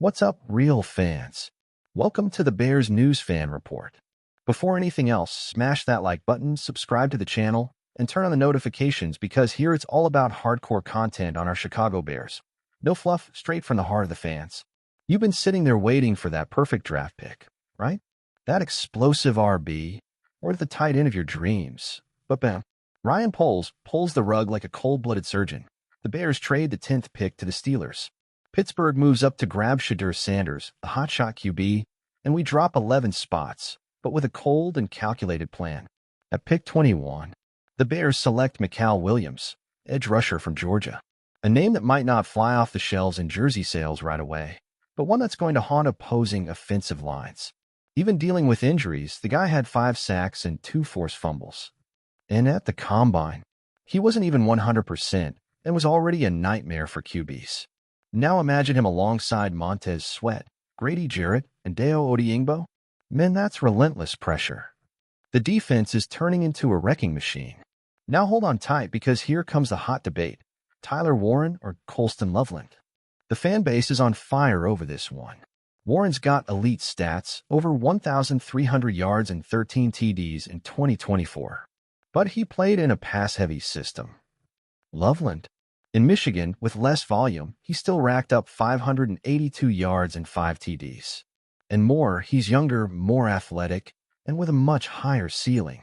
What's up, real fans? Welcome to the Bears News Fan Report. Before anything else, smash that like button, subscribe to the channel, and turn on the notifications because here it's all about hardcore content on our Chicago Bears. No fluff, straight from the heart of the fans. You've been sitting there waiting for that perfect draft pick, right? That explosive RB, or the tight end of your dreams. But bam, Ryan Poles pulls the rug like a cold-blooded surgeon. The Bears trade the 10th pick to the Steelers. Pittsburgh moves up to grab Shadur Sanders, a hotshot QB, and we drop 11 spots, but with a cold and calculated plan. At pick 21, the Bears select Mikal Williams, edge rusher from Georgia, a name that might not fly off the shelves in jersey sales right away, but one that's going to haunt opposing offensive lines. Even dealing with injuries, the guy had 5 sacks and 2 forced fumbles. And at the combine, he wasn't even 100% and was already a nightmare for QBs. Now imagine him alongside Montez Sweat, Grady Jarrett, and Deo Odeyingbo. Man, that's relentless pressure. The defense is turning into a wrecking machine. Now hold on tight because here comes the hot debate. Tyler Warren or Colston Loveland? The fan base is on fire over this one. Warren's got elite stats, over 1,300 yards and 13 TDs in 2024. But he played in a pass-heavy system. Loveland, in Michigan, with less volume, he still racked up 582 yards and 5 TDs. And more, he's younger, more athletic, and with a much higher ceiling.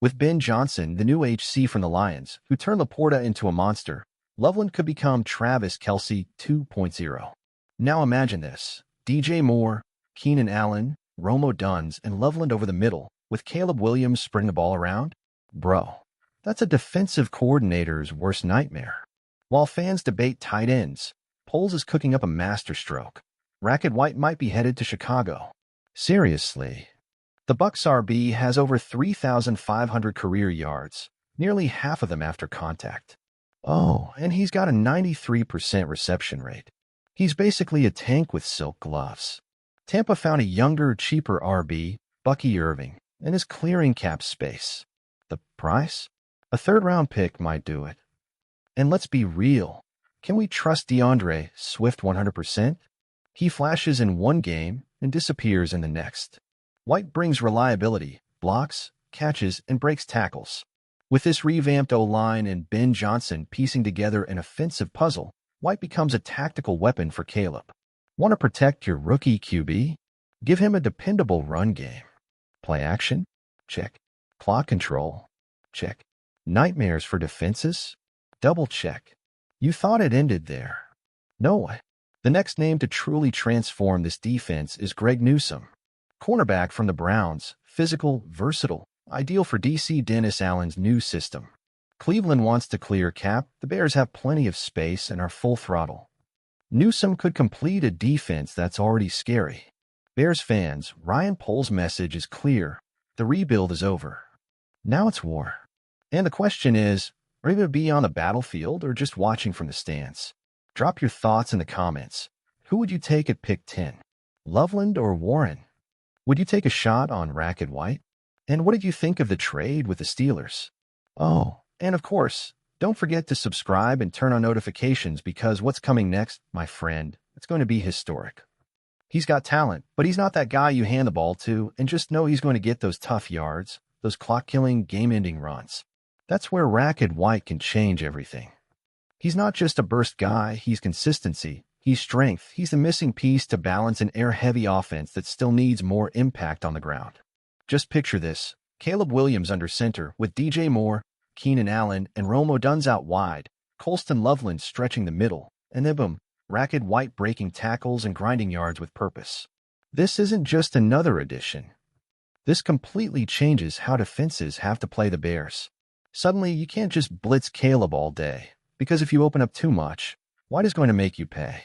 With Ben Johnson, the new HC from the Lions, who turned Laporta into a monster, Loveland could become Travis Kelce 2.0. Now imagine this. DJ Moore, Keenan Allen, Romo Duns, and Loveland over the middle, with Caleb Williams spreading the ball around? Bro, that's a defensive coordinator's worst nightmare. While fans debate tight ends, Poles is cooking up a masterstroke. Racket White might be headed to Chicago. Seriously. The Bucs RB has over 3,500 career yards, nearly half of them after contact. Oh, and he's got a 93% reception rate. He's basically a tank with silk gloves. Tampa found a younger, cheaper RB, Bucky Irving, and is clearing cap space. The price? A third-round pick might do it. And let's be real. Can we trust DeAndre Swift 100%? He flashes in one game and disappears in the next. White brings reliability, blocks, catches, and breaks tackles. With this revamped O-line and Ben Johnson piecing together an offensive puzzle, White becomes a tactical weapon for Caleb. Want to protect your rookie QB? Give him a dependable run game. Play action? Check. Clock control? Check. Nightmares for defenses? Double check. You thought it ended there. No. The next name to truly transform this defense is Greg Newsome. Cornerback from the Browns, physical, versatile, ideal for DC Dennis Allen's new system. Cleveland wants to clear cap, the Bears have plenty of space and are full throttle. Newsome could complete a defense that's already scary. Bears fans, Ryan Poles' message is clear. The rebuild is over. Now it's war. And the question is, are you going to be on the battlefield or just watching from the stands? Drop your thoughts in the comments. Who would you take at pick 10? Loveland or Warren? Would you take a shot on Racket White? And what did you think of the trade with the Steelers? Oh, and of course, don't forget to subscribe and turn on notifications because what's coming next, my friend, it's going to be historic. He's got talent, but he's not that guy you hand the ball to and just know he's going to get those tough yards, those clock-killing, game-ending runs. That's where Racket White can change everything. He's not just a burst guy, he's consistency, he's strength, he's the missing piece to balance an air-heavy offense that still needs more impact on the ground. Just picture this, Caleb Williams under center with DJ Moore, Keenan Allen, and Romo Duns out wide, Colston Loveland stretching the middle, and then boom, Racket White breaking tackles and grinding yards with purpose. This isn't just another addition. This completely changes how defenses have to play the Bears. Suddenly, you can't just blitz Caleb all day, because if you open up too much, White is going to make you pay.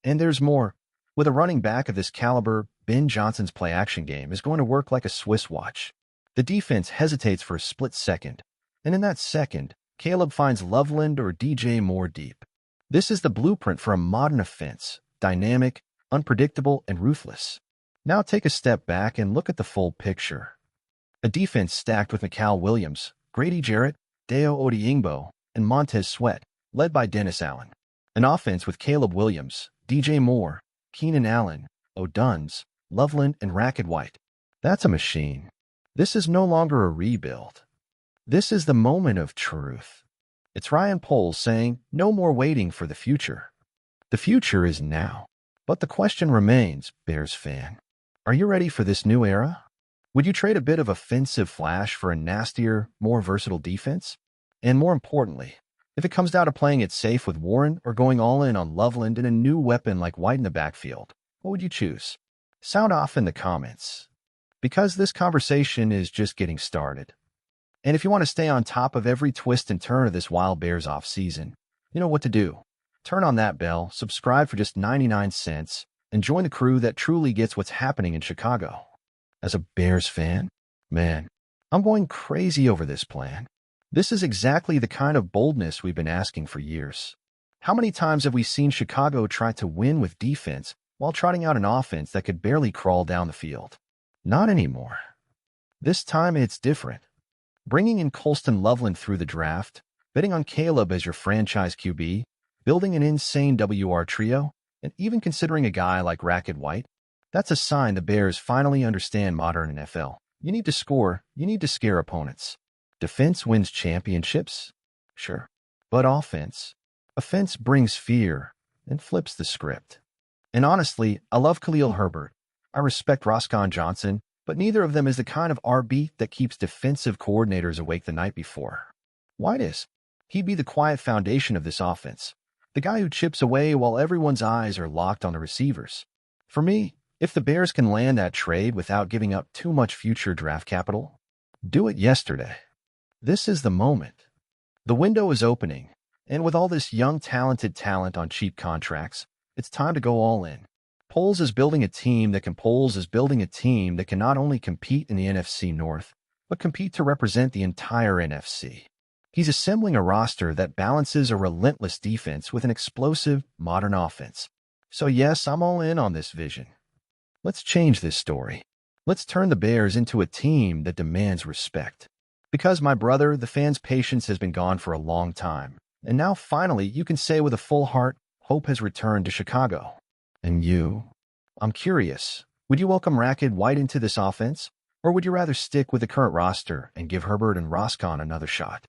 And there's more. With a running back of this caliber, Ben Johnson's play-action game is going to work like a Swiss watch. The defense hesitates for a split second, and in that second, Caleb finds Loveland or DJ Moore deep. This is the blueprint for a modern offense, dynamic, unpredictable, and ruthless. Now take a step back and look at the full picture. A defense stacked with Mikal Williams, Grady Jarrett, Deo Odeyingbo, and Montez Sweat, led by Dennis Allen. An offense with Caleb Williams, DJ Moore, Keenan Allen, O'Duns, Loveland, and Racket White. That's a machine. This is no longer a rebuild. This is the moment of truth. It's Ryan Poles saying, no more waiting for the future. The future is now. But the question remains, Bears fan. Are you ready for this new era? Would you trade a bit of offensive flash for a nastier, more versatile defense? And more importantly, if it comes down to playing it safe with Warren or going all in on Loveland and a new weapon like White in the backfield, what would you choose? Sound off in the comments, because this conversation is just getting started. And if you want to stay on top of every twist and turn of this wild Bears offseason, you know what to do. Turn on that bell, subscribe for just 99 cents, and join the crew that truly gets what's happening in Chicago. As a Bears fan, man, I'm going crazy over this plan. This is exactly the kind of boldness we've been asking for years. How many times have we seen Chicago try to win with defense while trotting out an offense that could barely crawl down the field? Not anymore. This time it's different. Bringing in Colston Loveland through the draft, betting on Caleb as your franchise QB, building an insane WR trio, and even considering a guy like Racket White, that's a sign the Bears finally understand modern NFL. You need to score, you need to scare opponents. Defense wins championships? Sure. But offense brings fear and flips the script. And honestly, I love Khalil Herbert. I respect Roscoe Johnson, but neither of them is the kind of RB that keeps defensive coordinators awake the night before. White is. He'd be the quiet foundation of this offense, the guy who chips away while everyone's eyes are locked on the receivers. For me, if the Bears can land that trade without giving up too much future draft capital, do it yesterday. This is the moment. The window is opening, and with all this young, talented talent on cheap contracts, it's time to go all in. Poles is building a team that can not only compete in the NFC North, but compete to represent the entire NFC. He's assembling a roster that balances a relentless defense with an explosive, modern offense. So yes, I'm all in on this vision. Let's change this story. Let's turn the Bears into a team that demands respect. Because, my brother, the fans' patience has been gone for a long time. And now, finally, you can say with a full heart, hope has returned to Chicago. And you? I'm curious. Would you welcome Racket White into this offense? Or would you rather stick with the current roster and give Herbert and Roscoe another shot?